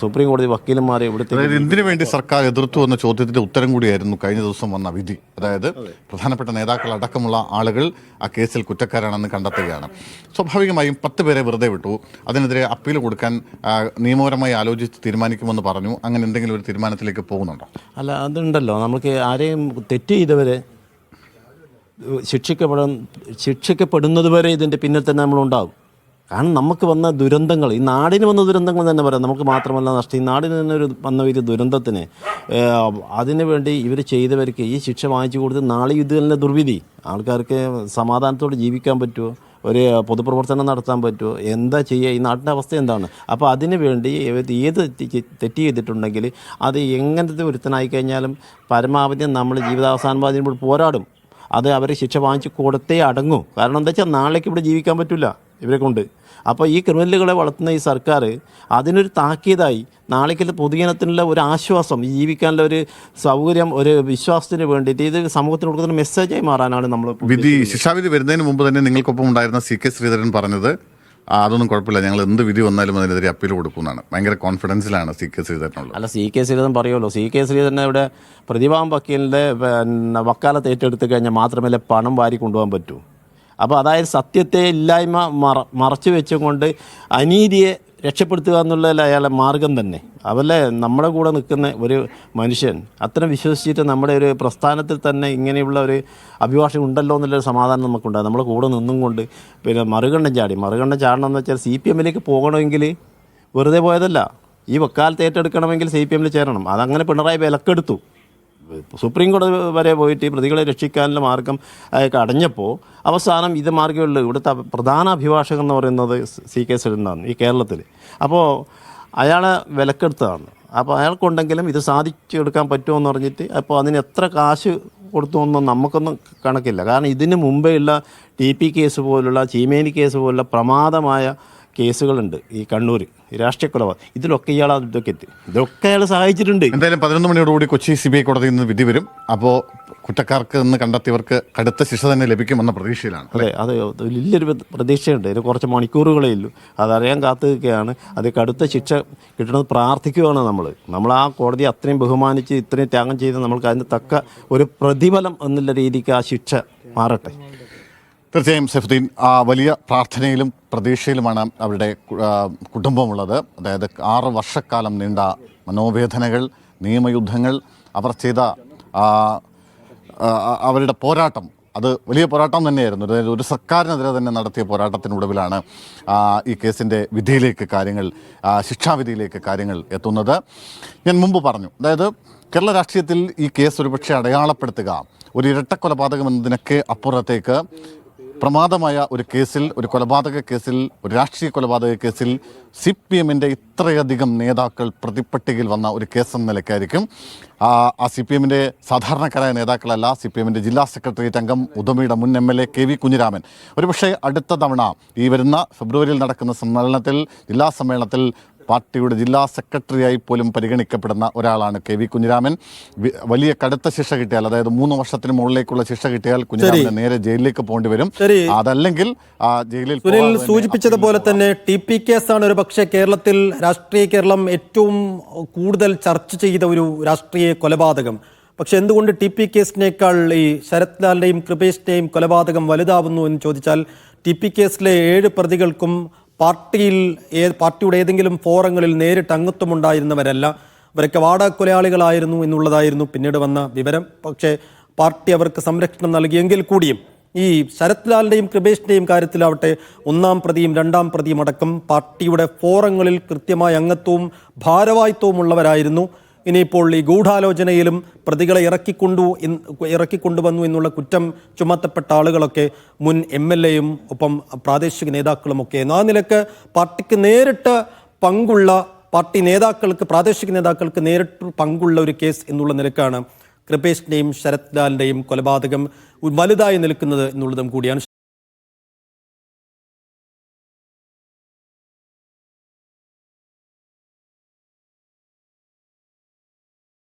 Supreme കോടതി വക്കീലന്മാരെ ഇവിടുത്തെ അതായത് എന്തിനു വേണ്ടി സർക്കാർ എതിർത്തു എന്ന ചോദ്യത്തിന്റെ ഉത്തരം കൂടിയായിരുന്നു കഴിഞ്ഞ ദിവസം വന്ന വിധി. അതായത് പ്രധാനപ്പെട്ട നേതാക്കൾ അടക്കമുള്ള ആളുകൾ ആ കേസിൽ കുറ്റക്കാരാണെന്ന് കണ്ടെത്തുകയാണ്. സ്വാഭാവികമായും 10 പേരെ വെറുതെ വിട്ടു. അതിനെതിരെ അപ്പീൽ കൊടുക്കാൻ നിയമപരമായി ആലോചിച്ച് തീരുമാനിക്കുമെന്ന് പറഞ്ഞു. അങ്ങനെ എന്തെങ്കിലും ഒരു തീരുമാനത്തിലേക്ക് പോകുന്നുണ്ടോ? അല്ല, അതുണ്ടല്ലോ, നമുക്ക് ആരെയും തെറ്റ് ചെയ്തവരെ ശിക്ഷിക്കപ്പെടുന്നത് വരെ ഇതിൻ്റെ പിന്നിൽ തന്നെ നമ്മളുണ്ടാകും. കാരണം നമുക്ക് വന്ന ദുരന്തങ്ങൾ, ഈ നാടിന് വന്ന ദുരന്തങ്ങൾ തന്നെ പറയാം, നമുക്ക് മാത്രമല്ല നഷ്ടം, ഈ നാടിന് തന്നെ വന്ന ഒരു ദുരന്തത്തിന് അതിനു വേണ്ടി ഇവർ ചെയ്തവർക്ക് ഈ ശിക്ഷ വാങ്ങിച്ചു കൊടുത്ത് നാളെ ഇത് തന്നെ ദുർവിധി. ആൾക്കാർക്ക് സമാധാനത്തോടെ ജീവിക്കാൻ പറ്റുമോ? ഒരു പൊതുപ്രവർത്തനം നടത്താൻ പറ്റുമോ? എന്താ ചെയ്യുക? ഈ നാട്ടിൻ്റെ അവസ്ഥ എന്താണ്? അപ്പോൾ അതിനു വേണ്ടി ഏത് തെറ്റ് ചെയ്തിട്ടുണ്ടെങ്കിൽ അത് എങ്ങനത്തെ ഒരുത്തനായി കഴിഞ്ഞാലും പരമാവധി നമ്മൾ ജീവിതാവസാനം അതിനോട് പോരാടും. അത് അവരെ ശിക്ഷ വാങ്ങിച്ച് കൊടുത്തേ അടങ്ങും. കാരണം എന്താ വെച്ചാൽ നാളേക്ക് ഇവിടെ ജീവിക്കാൻ പറ്റില്ല ഇവരെ കൊണ്ട്. അപ്പോൾ ഈ ക്രിമിനലുകളെ വളർത്തുന്ന ഈ സർക്കാർ അതിനൊരു താക്കീതായി നാളേക്കുള്ള പൊതുജനത്തിനുള്ള ഒരു ആശ്വാസം, ജീവിക്കാനുള്ള ഒരു സൗകര്യം, ഒരു വിശ്വാസത്തിന് വേണ്ടിയിട്ട് ഇത് സമൂഹത്തിന് കൊടുക്കുന്ന മെസ്സേജായി മാറാനാണ് നമ്മൾ ശിക്ഷാവിധി വരുന്നതിന് മുമ്പ് തന്നെ നിങ്ങൾക്കൊപ്പം ഉണ്ടായിരുന്ന CK ശ്രീധരൻ പറഞ്ഞത് അതൊന്നും കുഴപ്പമില്ല, ഞങ്ങൾ എന്ത് വിധി വന്നാലും അതിനെതിരെ അപ്പീൽ കൊടുക്കുന്നതാണ്. ഭയങ്കര കോൺഫിഡൻസിലാണ് CK ശ്രീധരനുള്ളത്. അല്ല, CK ശ്രീധരൻ പറയുമല്ലോ, CK ശ്രീധരനെ ഇവിടെ പ്രതിഭാം വക്കീലിൻ്റെ വക്കാലത്ത് ഏറ്റെടുത്ത് കഴിഞ്ഞാൽ മാത്രമല്ലേ പണം വാരി കൊണ്ടുപോകാൻ പറ്റൂ. അപ്പോൾ അതായത് സത്യത്തെ ഇല്ലായ്മ മറച്ചു വെച്ചുകൊണ്ട് അനീതിയെ രക്ഷപ്പെടുത്തുക എന്നുള്ളതല്ല അയാളുടെ മാർഗം തന്നെ. അതല്ലേ നമ്മുടെ കൂടെ നിൽക്കുന്ന ഒരു മനുഷ്യൻ അത്തരം വിശ്വസിച്ചിട്ട് നമ്മുടെ ഒരു പ്രസ്ഥാനത്തിൽ തന്നെ ഇങ്ങനെയുള്ള ഒരു അഭിഭാഷകൻ ഉണ്ടല്ലോ എന്നുള്ളൊരു സമാധാനം നമുക്കുണ്ടാകും. നമ്മുടെ കൂടെ നിന്നും കൊണ്ട് പിന്നെ മറുകണ്ഠം ചാടണം എന്ന് വെച്ചാൽ CPM പോകണമെങ്കിൽ വെറുതെ പോയതല്ല. ഈ വക്കാലത്ത് ഏറ്റെടുക്കണമെങ്കിൽ CPM ചേരണം. അതങ്ങനെ പിണറായി വിലക്കെടുത്തു. സുപ്രീം കോടതി വരെ പോയിട്ട് പ്രതികളെ രക്ഷിക്കാനുള്ള മാർഗം അടഞ്ഞപ്പോൾ അവസാനം ഇത് മാർഗ്ഗമുള്ളൂ. ഇവിടുത്തെ പ്രധാന അഭിഭാഷകൻ എന്ന് പറയുന്നത് CK ശ്രീധരനാണ് ഈ കേരളത്തിൽ. അപ്പോൾ അയാളെ വിലക്കെടുത്തതാണ്. അപ്പോൾ അയാൾക്കുണ്ടെങ്കിലും ഇത് സാധിച്ചെടുക്കാൻ പറ്റുമെന്ന് പറഞ്ഞിട്ട് അപ്പോൾ അതിന് എത്ര കാശ് കൊടുത്തു ഒന്നും നമുക്കൊന്നും കണക്കില്ല. കാരണം ഇതിന് മുമ്പേ ഉള്ള TP കേസ് പോലുള്ള ചീമേനി കേസ് പോലുള്ള പ്രമാദമായ കേസുകളുണ്ട് ഈ കണ്ണൂർ, രാഷ്ട്രീയ കൊലപാതകം. ഇതിലൊക്കെ ഇയാൾ അഡ്വക്കേറ്റ്, ഇതൊക്കെ അയാൾ സഹായിച്ചിട്ടുണ്ട്. എന്തായാലും 11 മണിയോടുകൂടി കൊച്ചി CBI കോടതിയിൽ നിന്ന് വിധി വരും. അപ്പോൾ കുറ്റക്കാർക്ക് എന്ന് കണ്ടെത്തിയവർക്ക് കടുത്ത ശിക്ഷ തന്നെ ലഭിക്കുമെന്ന പ്രതീക്ഷയിലാണ്. അതെ, അത് വലിയൊരു പ്രതീക്ഷയുണ്ട്. ഇതിന് കുറച്ച് മണിക്കൂറുകളേ ഉള്ളൂ, അതറിയാൻ കാത്തു നിൽക്കുകയാണ്. അത് കടുത്ത ശിക്ഷ കിട്ടണമെന്ന് പ്രാർത്ഥിക്കുകയാണ് നമ്മൾ ആ കോടതി അത്രയും ബഹുമാനിച്ച് ഇത്രയും ത്യാഗം ചെയ്ത് നമ്മൾക്ക് അതിന് തക്ക ഒരു പ്രതിഫലം എന്നുള്ള രീതിക്ക് ആ ശിക്ഷ മാറട്ടെ. തീർച്ചയായും സൈഫുദ്ദീൻ, വലിയ പ്രാർത്ഥനയിലും പ്രതീക്ഷയിലുമാണ് അവരുടെ കുടുംബമുള്ളത്. അതായത് 6 വർഷക്കാലം നീണ്ട മനോവേദനകൾ, നിയമയുദ്ധങ്ങൾ, അവർ ചെയ്ത അവരുടെ പോരാട്ടം, അത് വലിയ പോരാട്ടം തന്നെയായിരുന്നു. അതായത് ഒരു സർക്കാരിനെതിരെ തന്നെ നടത്തിയ പോരാട്ടത്തിനൊടുവിലാണ് ഈ കേസിൻ്റെ വിധിയിലേക്ക് കാര്യങ്ങൾ, ശിക്ഷാവിധിയിലേക്ക് കാര്യങ്ങൾ എത്തുന്നത്. ഞാൻ മുമ്പ് പറഞ്ഞു, അതായത് കേരള രാഷ്ട്രീയത്തിൽ ഈ കേസ് ഒരുപക്ഷെ അടയാളപ്പെടുത്തുക ഒരു ഇരട്ടക്കൊലപാതകം എന്നതിനൊക്കെ അപ്പുറത്തേക്ക് പ്രമാദമായ ഒരു കേസിൽ, ഒരു കൊലപാതക കേസിൽ, ഒരു രാഷ്ട്രീയ കൊലപാതക കേസിൽ CPM ഇത്രയധികം നേതാക്കൾ പ്രതിപ്പട്ടികയിൽ വന്ന ഒരു കേസെന്ന നിലയ്ക്കായിരിക്കും. ആ CPM സാധാരണക്കാരായ നേതാക്കളല്ല, CPM ജില്ലാ സെക്രട്ടേറിയറ്റ് അംഗം ഉദുമയുടെ മുൻ MLA KV കുഞ്ഞിരാമൻ ഒരുപക്ഷെ അടുത്ത തവണ ഈ വരുന്ന ഫെബ്രുവരിയിൽ നടക്കുന്ന ജില്ലാ സമ്മേളനത്തിൽ പാർട്ടിയുടെ ജില്ലാ സെക്രട്ടറിയായി പോലും പരിഗണിക്കപ്പെടുന്ന ഒരാളാണ് KV കുഞ്ഞിരാമൻ. വലിയ കടുത്ത ശിക്ഷ കിട്ടിയാൽ, അതായത് 3 വർഷത്തിന് മുകളിലേക്കുള്ള ശിക്ഷ കിട്ടിയാൽ കുഞ്ഞിരാമന് നേരെ ജയിലിലേക്ക് പോകേണ്ടി വരും. അതല്ലെങ്കിൽ ജയിലിൽ സൂചിപ്പിച്ചതുപോലെ തന്നെ TP കേസാണ് ഒരു പക്ഷേ കേരളത്തിൽ, രാഷ്ട്രീയ കേരളം ഏറ്റവും കൂടുതൽ ചർച്ച ചെയ്ത ഒരു രാഷ്ട്രീയ കൊലപാതകം. പക്ഷെ എന്തുകൊണ്ട് TP കേസിനേക്കാൾ ഈ ശരത് ലാലിന്റെയും കൃപേഷിന്റെയും കൊലപാതകം വലുതാവുന്നു എന്ന് ചോദിച്ചാൽ, TP കേസിലെ 7 പ്രതികൾക്കും പാർട്ടിയുടെ ഏതെങ്കിലും ഫോറങ്ങളിൽ നേരിട്ട് അംഗത്വമുണ്ടായിരുന്നവരല്ല. അവരൊക്കെ വാടക കൊലയാളികളായിരുന്നു എന്നുള്ളതായിരുന്നു പിന്നീട് വന്ന വിവരം. പക്ഷേ പാർട്ടി അവർക്ക് സംരക്ഷണം നൽകിയെങ്കിൽ കൂടിയും ഈ ശരത് ലാലിൻ്റെയും കൃപേഷിൻ്റെയും കാര്യത്തിലാവട്ടെ 1-ാം പ്രതിയും 2-ാം പ്രതിയും അടക്കം പാർട്ടിയുടെ ഫോറങ്ങളിൽ കൃത്യമായ അംഗത്വവും ഭാരവാഹിത്വവും ഉള്ളവരായിരുന്നു. ഇനിയിപ്പോൾ ഈ ഗൂഢാലോചനയിലും പ്രതികളെ ഇറക്കിക്കൊണ്ടുവന്നു എന്നുള്ള കുറ്റം ചുമത്തപ്പെട്ട ആളുകളൊക്കെ മുൻ MLAയും ഒപ്പം പ്രാദേശിക നേതാക്കളുമൊക്കെ. ആ നിലക്ക് പാർട്ടിക്ക് നേരിട്ട് പങ്കുള്ള, പ്രാദേശിക നേതാക്കൾക്ക് നേരിട്ട് പങ്കുള്ള ഒരു കേസ് എന്നുള്ള നിലക്കാണ് കൃപേഷിൻ്റെയും ശരത് ലാലിൻ്റെയും കൊലപാതകം വലുതായി നിൽക്കുന്നത് എന്നുള്ളതും കൂടിയാണ്.